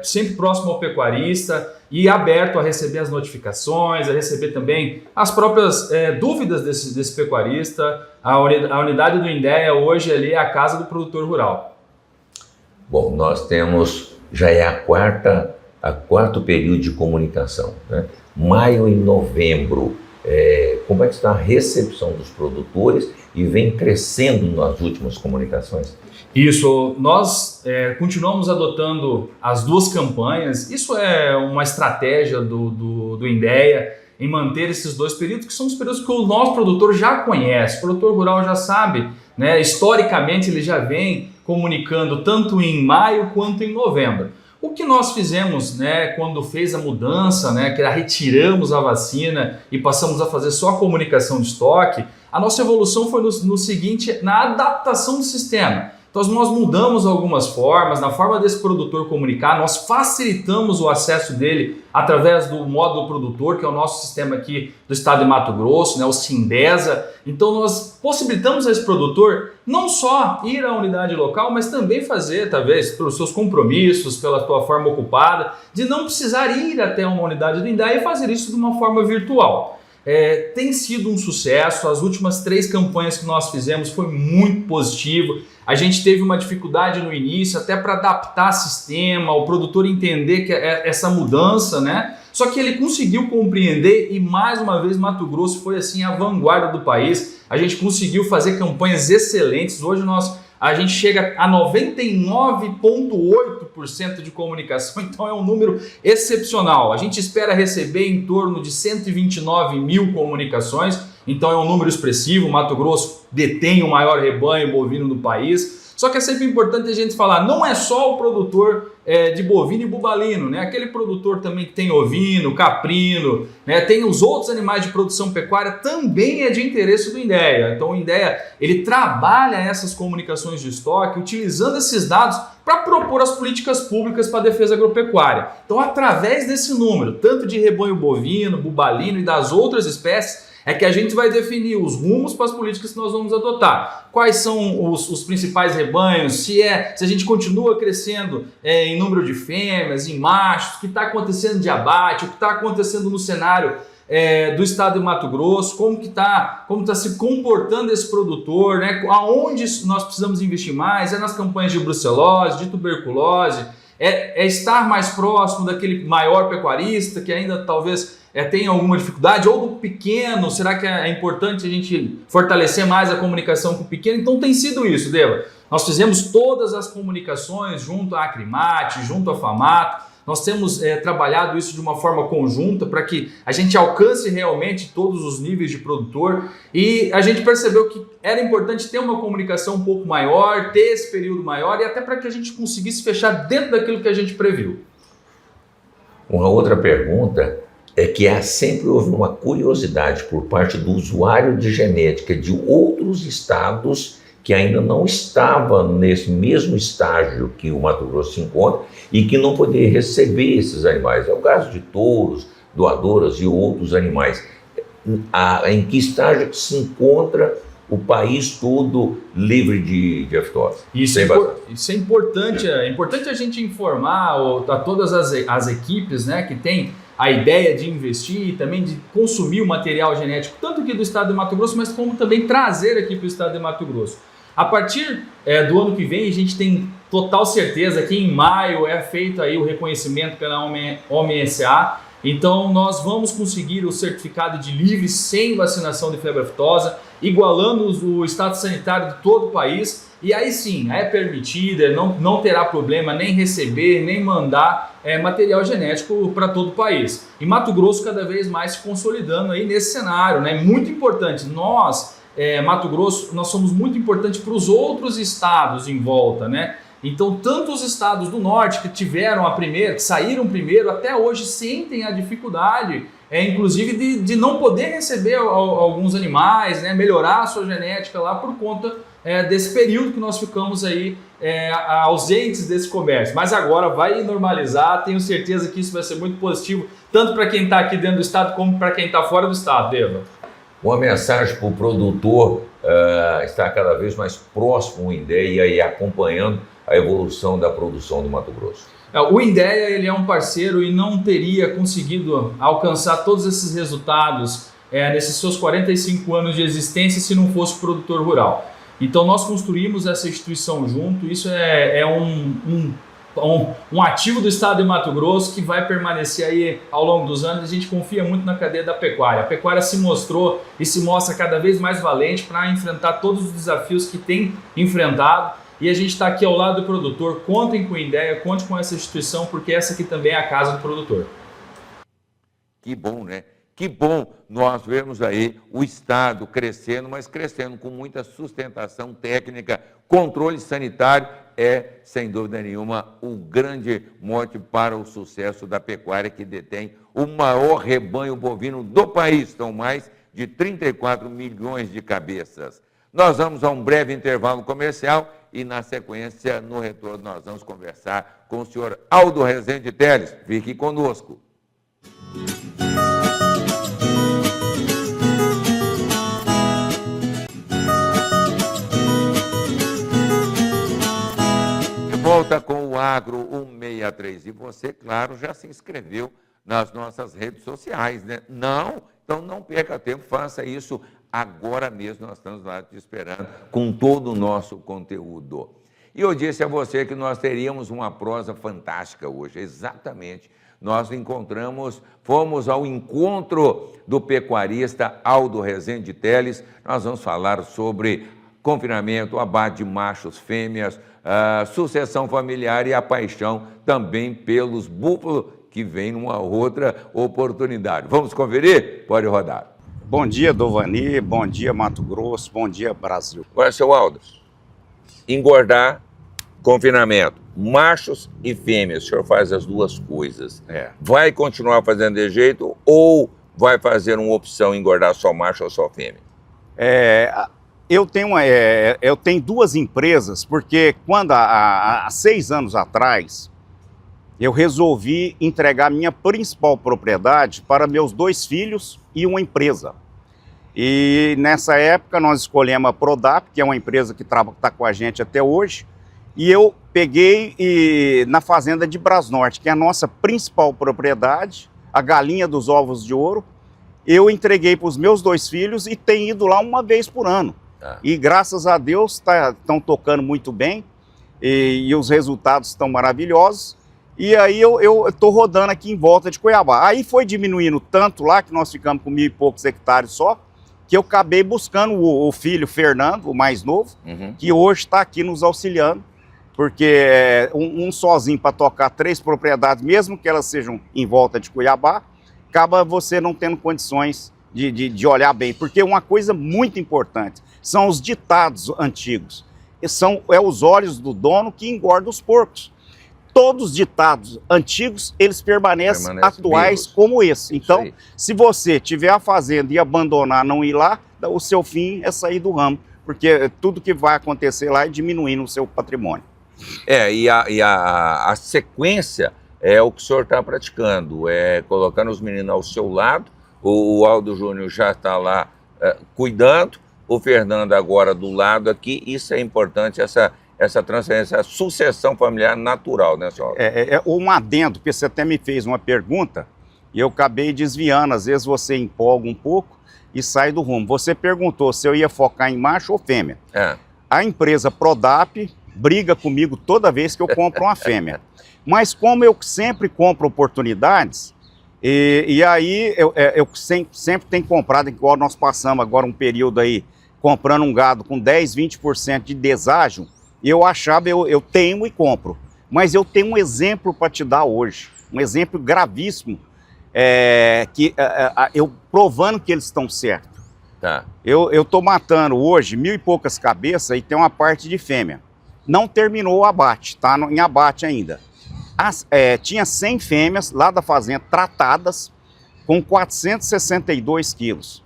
sempre próximo ao pecuarista e aberto a receber as notificações, a receber também as próprias dúvidas desse pecuarista. A unidade do INDEA hoje ali é a casa do produtor rural. Bom, nós temos, já é a quarto período de comunicação, né? Maio e novembro, como é que está a recepção dos produtores e vem crescendo nas últimas comunicações? Isso, nós continuamos adotando as duas campanhas, isso é uma estratégia do INDEA em manter esses dois períodos, que são os períodos que o nosso produtor já conhece, o produtor rural já sabe, né? Historicamente ele já vem comunicando tanto em maio quanto em novembro. O que nós fizemos, né, quando fez a mudança, né, que retiramos a vacina e passamos a fazer só a comunicação de estoque, a nossa evolução foi no seguinte, na adaptação do sistema. Então nós mudamos algumas formas, na forma desse produtor comunicar, nós facilitamos o acesso dele através do módulo produtor, que é o nosso sistema aqui do estado de Mato Grosso, né, o Sindesa. Então nós possibilitamos a esse produtor não só ir à unidade local, mas também fazer, talvez, pelos seus compromissos, pela sua forma ocupada, de não precisar ir até uma unidade do INDEA e fazer isso de uma forma virtual. Tem sido um sucesso, as últimas 3 campanhas que nós fizemos foi muito positivo. A gente teve uma dificuldade no início até para adaptar sistema, o produtor entender que essa mudança, né? Só que ele conseguiu compreender e mais uma vez Mato Grosso foi assim a vanguarda do país. A gente conseguiu fazer campanhas excelentes. Hoje a gente chega a 99,8% de comunicação, então é um número excepcional. A gente espera receber em torno de 129 mil comunicações, então é um número expressivo. Mato Grosso detém o maior rebanho bovino do país. Só que é sempre importante a gente falar, não é só o produtor de bovino e bubalino, né? Aquele produtor também que tem ovino, caprino, né? Tem os outros animais de produção pecuária, também é de interesse do INDEA. Então o INDEA ele trabalha essas comunicações de estoque utilizando esses dados para propor as políticas públicas para a defesa agropecuária. Então através desse número, tanto de rebanho bovino, bubalino e das outras espécies, É que a gente vai definir os rumos para as políticas que nós vamos adotar. Quais são os principais rebanhos, se a gente continua crescendo em número de fêmeas, em machos, o que está acontecendo de abate, o que está acontecendo no cenário do estado de Mato Grosso, como tá se comportando esse produtor, né? Aonde nós precisamos investir mais, nas campanhas de brucelose, de tuberculose, estar mais próximo daquele maior pecuarista que ainda talvez tenha alguma dificuldade, ou do pequeno, será que é importante a gente fortalecer mais a comunicação com o pequeno? Então tem sido isso, Deva. Nós fizemos todas as comunicações junto à Acrimate, junto à Famato. Nós temos trabalhado isso de uma forma conjunta para que a gente alcance realmente todos os níveis de produtor, e a gente percebeu que era importante ter uma comunicação um pouco maior, ter esse período maior, e até para que a gente conseguisse fechar dentro daquilo que a gente previu. Uma outra pergunta é que sempre houve uma curiosidade por parte do usuário de genética de outros estados que ainda não estava nesse mesmo estágio que o Mato Grosso se encontra e que não poderia receber esses animais. É o caso de touros, doadoras e outros animais. Em que estágio que se encontra o país todo livre de aftosa? Isso é importante. É importante a gente informar a todas as equipes, né, que tem a ideia de investir e também de consumir o material genético, tanto aqui do estado de Mato Grosso, mas como também trazer aqui para o estado de Mato Grosso. A partir do ano que vem, a gente tem total certeza que em maio é feito aí o reconhecimento pela OMSA. Então nós vamos conseguir o certificado de livre sem vacinação de febre aftosa, igualando o estado sanitário de todo o país. E aí sim, é permitida, não terá problema nem receber, nem mandar material genético para todo o país. E Mato Grosso cada vez mais se consolidando aí nesse cenário, né? Muito importante. Mato Grosso, nós somos muito importantes para os outros estados em volta, né? Então, tanto os estados do norte que tiveram que saíram primeiro, até hoje sentem a dificuldade, inclusive de não poder receber alguns animais, né? Melhorar a sua genética lá por conta desse período que nós ficamos aí ausentes desse comércio. Mas agora vai normalizar, tenho certeza que isso vai ser muito positivo, tanto para quem está aqui dentro do estado como para quem está fora do estado, Deva. Uma mensagem para o produtor estar cada vez mais próximo ao INDEA e acompanhando a evolução da produção do Mato Grosso. O INDEA ele é um parceiro e não teria conseguido alcançar todos esses resultados nesses seus 45 anos de existência se não fosse produtor rural. Então nós construímos essa instituição junto, isso é um ativo do estado de Mato Grosso que vai permanecer aí ao longo dos anos. A gente confia muito na cadeia da pecuária. A pecuária se mostrou e se mostra cada vez mais valente para enfrentar todos os desafios que tem enfrentado, e a gente está aqui ao lado do produtor. Contem com a INDEA, conte com essa instituição, porque essa aqui também é a casa do produtor. Que bom, né? Que bom nós vemos aí o estado crescendo, mas crescendo com muita sustentação técnica. Controle sanitário é, sem dúvida nenhuma, o grande mote para o sucesso da pecuária, que detém o maior rebanho bovino do país. São mais de 34 milhões de cabeças. Nós vamos a um breve intervalo comercial e, na sequência, no retorno, nós vamos conversar com o senhor Aldo Rezende Teles. Fique conosco. Volta com o Agro 163. E você, claro, já se inscreveu nas nossas redes sociais, né? Não? Então não perca tempo, faça isso agora mesmo. Nós estamos lá te esperando com todo o nosso conteúdo. E eu disse a você que nós teríamos uma prosa fantástica hoje. Exatamente. Nós fomos ao encontro do pecuarista Aldo Rezende Teles. Nós vamos falar sobre confinamento, abate de machos, fêmeas, sucessão familiar e a paixão também pelos búfalos, que vem numa outra oportunidade. Vamos conferir? Pode rodar. Bom dia, Dovani, bom dia, Mato Grosso, bom dia, Brasil. Olha, seu Aldo, engordar, confinamento, machos e fêmeas, o senhor faz as duas coisas. Vai continuar fazendo de jeito ou vai fazer uma opção engordar só macho ou só fêmea? Eu tenho duas empresas, porque quando há 6 anos atrás, eu resolvi entregar minha principal propriedade para meus 2 filhos e uma empresa. E nessa época nós escolhemos a Prodap, que é uma empresa que está com a gente até hoje, e eu peguei na fazenda de Brasnorte, que é a nossa principal propriedade, a galinha dos ovos de ouro. Eu entreguei para os meus 2 filhos e tenho ido lá uma vez por ano. E graças a Deus estão tocando muito bem e os resultados estão maravilhosos. E aí eu estou rodando aqui em volta de Cuiabá. Aí foi diminuindo tanto lá, que nós ficamos com 1.000 e poucos hectares só, que eu acabei buscando o filho Fernando, o mais novo, que hoje está aqui nos auxiliando, porque um sozinho para tocar 3 propriedades, mesmo que elas sejam em volta de Cuiabá, acaba você não tendo condições de olhar bem. Porque uma coisa muito importante são os ditados antigos. É os olhos do dono que engordam os porcos. Todos os ditados antigos, eles permanecem atuais vivos, como esse. Então, se você tiver a fazenda e abandonar, não ir lá, o seu fim é sair do ramo, porque tudo que vai acontecer lá é diminuindo o seu patrimônio. E a sequência é o que o senhor está praticando, colocando os meninos ao seu lado. O Aldo Júnior já está lá cuidando, o Fernando agora do lado aqui. Isso é importante, essa transferência, essa sucessão familiar natural, né, senhor? Um adendo, porque você até me fez uma pergunta e eu acabei desviando. Às vezes você empolga um pouco e sai do rumo. Você perguntou se eu ia focar em macho ou fêmea. A empresa Prodap briga comigo toda vez que eu compro uma fêmea. Mas como eu sempre compro oportunidades, e aí eu sempre tenho comprado, igual nós passamos agora um período aí, comprando um gado com 10, 20% de deságio, eu achava, eu tenho e compro. Mas eu tenho um exemplo para te dar hoje, um exemplo gravíssimo, eu provando que eles estão certos. Eu estou matando hoje 1.000 e poucas cabeças e tem uma parte de fêmea. Não terminou o abate, está em abate ainda. Tinha 100 fêmeas lá da fazenda tratadas com 462 quilos.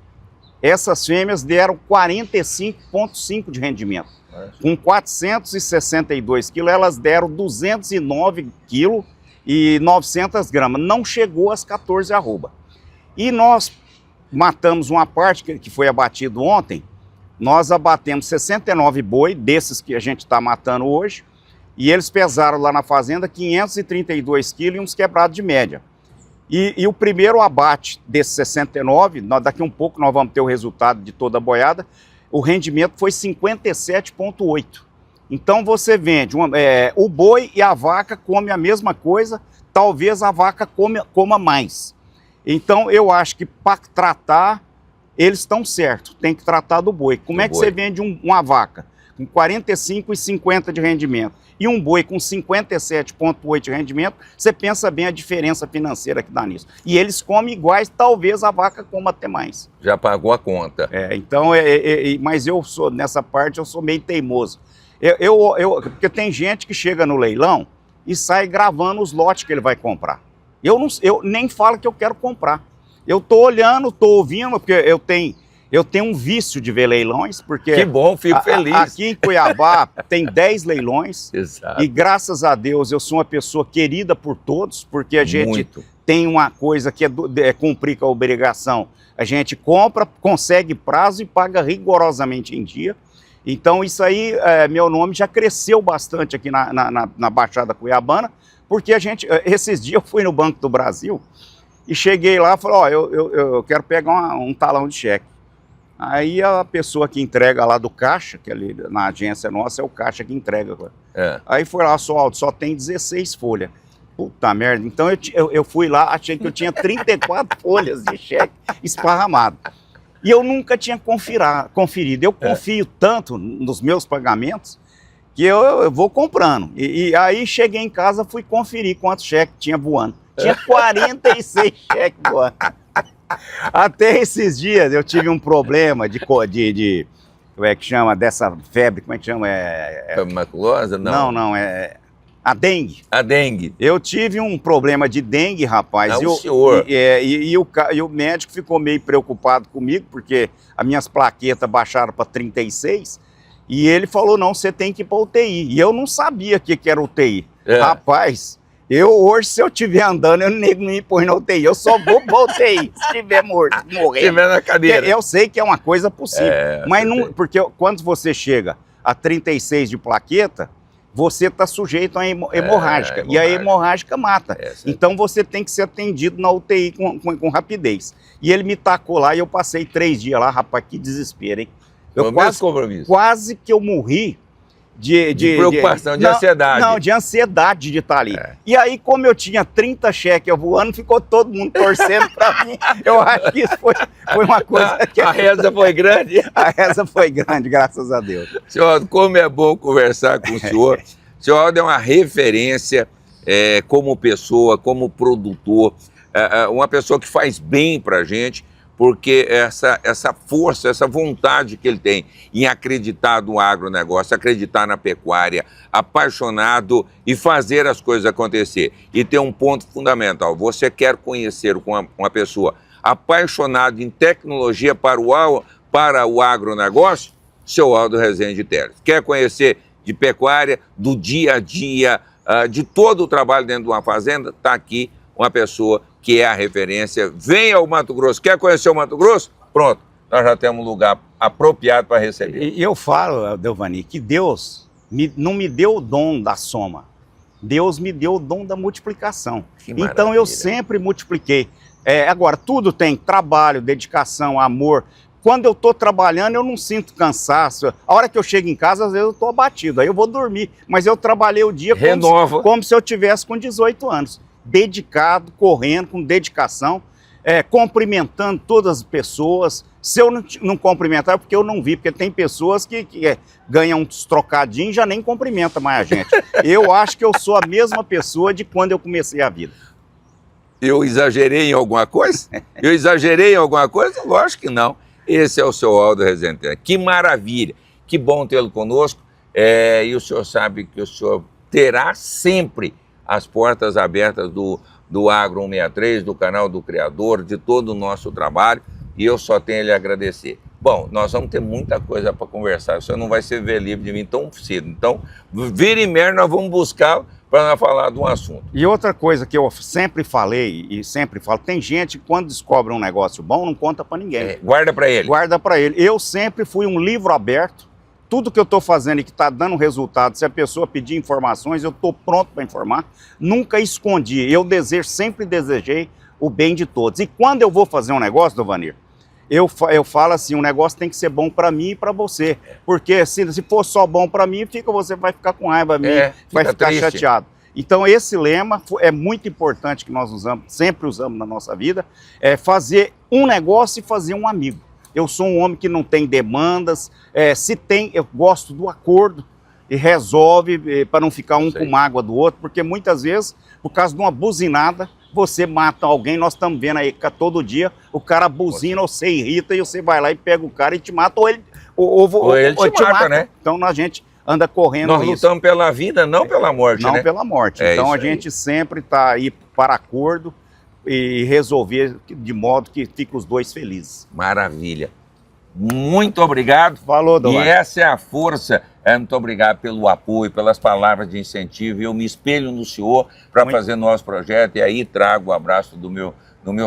Essas fêmeas deram 45,5 de rendimento. Com 462 quilos, elas deram 209 quilos e 900 gramas. Não chegou às 14 arroba. E nós matamos uma parte que foi abatido ontem. Nós abatemos 69 boi, desses que a gente está matando hoje, e eles pesaram lá na fazenda 532 quilos e uns quebrados de média. E o primeiro abate desses 69, daqui um pouco nós vamos ter o resultado de toda a boiada, o rendimento foi 57,8. Então você vende, o boi e a vaca comem a mesma coisa, talvez a vaca coma mais. Então eu acho que para tratar, eles estão certos, tem que tratar do boi. Como é que você vende uma vaca com 45 e 50 de rendimento e um boi com 57,8 de rendimento? Você pensa bem a diferença financeira que dá nisso. E eles comem iguais, talvez a vaca coma até mais. Já pagou a conta. Então, mas eu sou, nessa parte, eu sou meio teimoso. Porque tem gente que chega no leilão e sai gravando os lotes que ele vai comprar. Eu nem falo que eu quero comprar. Eu estou olhando, estou ouvindo, porque eu tenho um vício de ver leilões, porque... Que bom, fico feliz. Aqui em Cuiabá tem 10 leilões. Exato. E graças a Deus eu sou uma pessoa querida por todos, porque a gente tem uma coisa que é cumprir com a obrigação. A gente compra, consegue prazo e paga rigorosamente em dia. Então isso aí, meu nome já cresceu bastante aqui na Baixada Cuiabana, porque esses dias eu fui no Banco do Brasil e cheguei lá e falei, eu quero pegar um talão de cheque. Aí a pessoa que entrega lá do caixa, que ali na agência nossa é o caixa que entrega. Aí foi lá, só tem 16 folhas. Puta merda, então eu fui lá, achei que eu tinha 34 folhas de cheque esparramado. E eu nunca tinha conferido. Eu confio tanto nos meus pagamentos que eu vou comprando. E aí cheguei em casa, fui conferir quantos cheques tinha voando. Tinha 46 cheques voando. Até esses dias eu tive um problema de como é que chama, dessa febre, como é que chama? Maculosa? Não, a dengue. A dengue. Eu tive um problema de dengue, rapaz. Senhor. E o médico ficou meio preocupado comigo, porque as minhas plaquetas baixaram para 36, e ele falou, não, você tem que ir para UTI. E eu não sabia o que era UTI. Rapaz, Eu hoje, se eu estiver andando, eu nego não me põe na UTI. Eu só vou pra UTI se estiver morrendo. Se estiver na cadeira. Eu sei que é uma coisa possível. Mas não, porque quando você chega a 36 de plaqueta, você está sujeito a hemorrágica. E a hemorrágica mata. Então você tem que ser atendido na UTI com rapidez. E ele me tacou lá e eu passei 3 dias lá, rapaz, que desespero, hein? Eu quase que eu morri de preocupação, de ansiedade. Não, de ansiedade de estar ali. E aí, como eu tinha 30 cheques voando, ficou todo mundo torcendo para mim. Eu acho que isso foi uma coisa que... A reza foi grande? A reza foi grande, graças a Deus. Senhor Aldo, como é bom conversar com o senhor. O senhor Aldo é uma referência como pessoa, como produtor, uma pessoa que faz bem para a gente, porque essa força, essa vontade que ele tem em acreditar no agronegócio, acreditar na pecuária, apaixonado e fazer as coisas acontecer. E tem um ponto fundamental, você quer conhecer uma pessoa apaixonada em tecnologia para o agronegócio, seu Aldo Rezende Teles. Quer conhecer de pecuária, do dia a dia, de todo o trabalho dentro de uma fazenda, está aqui uma pessoa que é a referência. Venha ao Mato Grosso. Quer conhecer o Mato Grosso? Pronto, nós já temos um lugar apropriado para receber. E eu falo, Delvani, que Deus não me deu o dom da soma. Deus me deu o dom da multiplicação. Então eu sempre multipliquei. Agora, tudo tem trabalho, dedicação, amor. Quando eu estou trabalhando, eu não sinto cansaço. A hora que eu chego em casa, às vezes eu estou abatido. Aí eu vou dormir. Mas eu trabalhei o dia como se eu tivesse com 18 anos. Dedicado, correndo, com dedicação, cumprimentando todas as pessoas. Se eu não cumprimentar, é porque eu não vi, porque tem pessoas que ganham uns trocadinhos e já nem cumprimentam mais a gente. Eu acho que eu sou a mesma pessoa de quando eu comecei a vida. Eu exagerei em alguma coisa? Eu exagerei em alguma coisa? Lógico que não. Esse é o seu Aldo Rezende Teles. Que maravilha, que bom tê-lo conosco. E o senhor sabe que o senhor terá sempre as portas abertas do Agro 163, do canal do Criador, de todo o nosso trabalho, e eu só tenho a lhe agradecer. Bom, nós vamos ter muita coisa para conversar, o senhor não vai se ver livre de mim tão cedo, então, vira e meia, nós vamos buscar para nós falar de um assunto. E outra coisa que eu sempre falei e sempre falo, tem gente que quando descobre um negócio bom, não conta para ninguém. Guarda para ele. Guarda para ele. Eu sempre fui um livro aberto. Tudo que eu estou fazendo e que está dando resultado, se a pessoa pedir informações, eu estou pronto para informar. Nunca escondi. Eu sempre desejei o bem de todos. E quando eu vou fazer um negócio, Dovanir, eu falo assim, o negócio tem que ser bom para mim e para você. Porque se for só bom para mim, você vai ficar com raiva minha, vai ficar chateado. Então esse lema é muito importante que nós sempre usamos na nossa vida, fazer um negócio e fazer um amigo. Eu sou um homem que não tem demandas, se tem, eu gosto do acordo e resolve para não ficar um com mágoa do outro, porque muitas vezes, por causa de uma buzinada, você mata alguém. Nós estamos vendo aí que todo dia o cara buzina, ou você irrita e você vai lá e pega o cara e te mata, ou ele te mata, né? Então a gente anda correndo. Nós lutamos pela vida, não pela morte, não pela morte. Então a gente sempre está aí para acordo e resolver de modo que fiquem os dois felizes. Maravilha. Muito obrigado. Falou, Dom. E essa é a força. Muito obrigado pelo apoio, pelas palavras de incentivo. Eu me espelho no senhor para fazer nosso projeto e aí trago o abraço do meu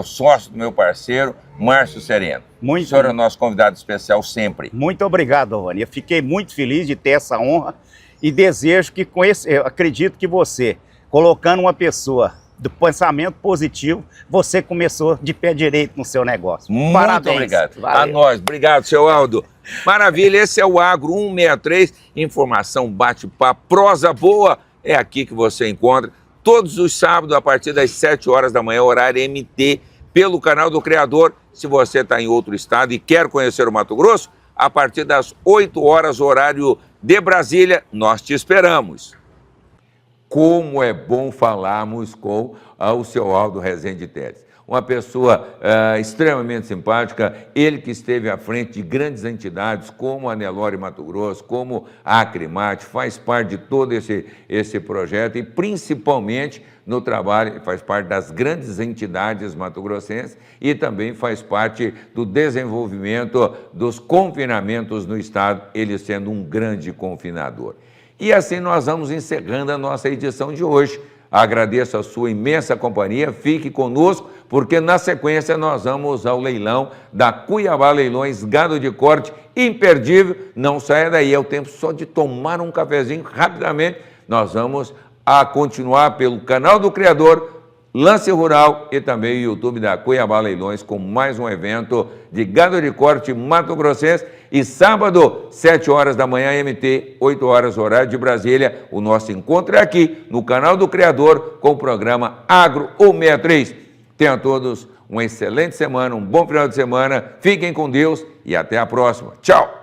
sócio, do meu parceiro, Márcio Sereno. O senhor é nosso convidado especial sempre. Muito obrigado, Dovani. Eu fiquei muito feliz de ter essa honra e desejo que eu acredito que você, colocando uma pessoa do pensamento positivo, você começou de pé direito no seu negócio. Muito Parabéns. Obrigado. Valeu. A nós. Obrigado, seu Aldo. Maravilha, esse é o Agro 163. Informação, bate-papo, prosa boa. É aqui que você encontra todos os sábados a partir das 7 horas da manhã, horário MT, pelo canal do Criador. Se você está em outro estado e quer conhecer o Mato Grosso, a partir das 8 horas, horário de Brasília, nós te esperamos. Como é bom falarmos com o seu Aldo Rezende Teles. Uma pessoa extremamente simpática, ele que esteve à frente de grandes entidades como a Nelore Mato Grosso, como a Acrimate, faz parte de todo esse projeto e principalmente no trabalho, faz parte das grandes entidades mato-grossenses e também faz parte do desenvolvimento dos confinamentos no estado, ele sendo um grande confinador. E assim nós vamos encerrando a nossa edição de hoje. agradeço a sua imensa companhia, fique conosco, porque na sequência nós vamos ao leilão da Cuiabá Leilões Gado de Corte, imperdível, não saia daí, é o tempo só de tomar um cafezinho rapidamente, nós vamos a continuar pelo canal do Criador, Lance Rural e também o YouTube da Cuiabá Leilões com mais um evento de gado de corte Mato Grossense e sábado, 7 horas da manhã, MT, 8 horas, horário de Brasília. O nosso encontro é aqui no canal do Criador com o programa Agro 163. Tenham todos uma excelente semana, um bom final de semana, fiquem com Deus e até a próxima. Tchau!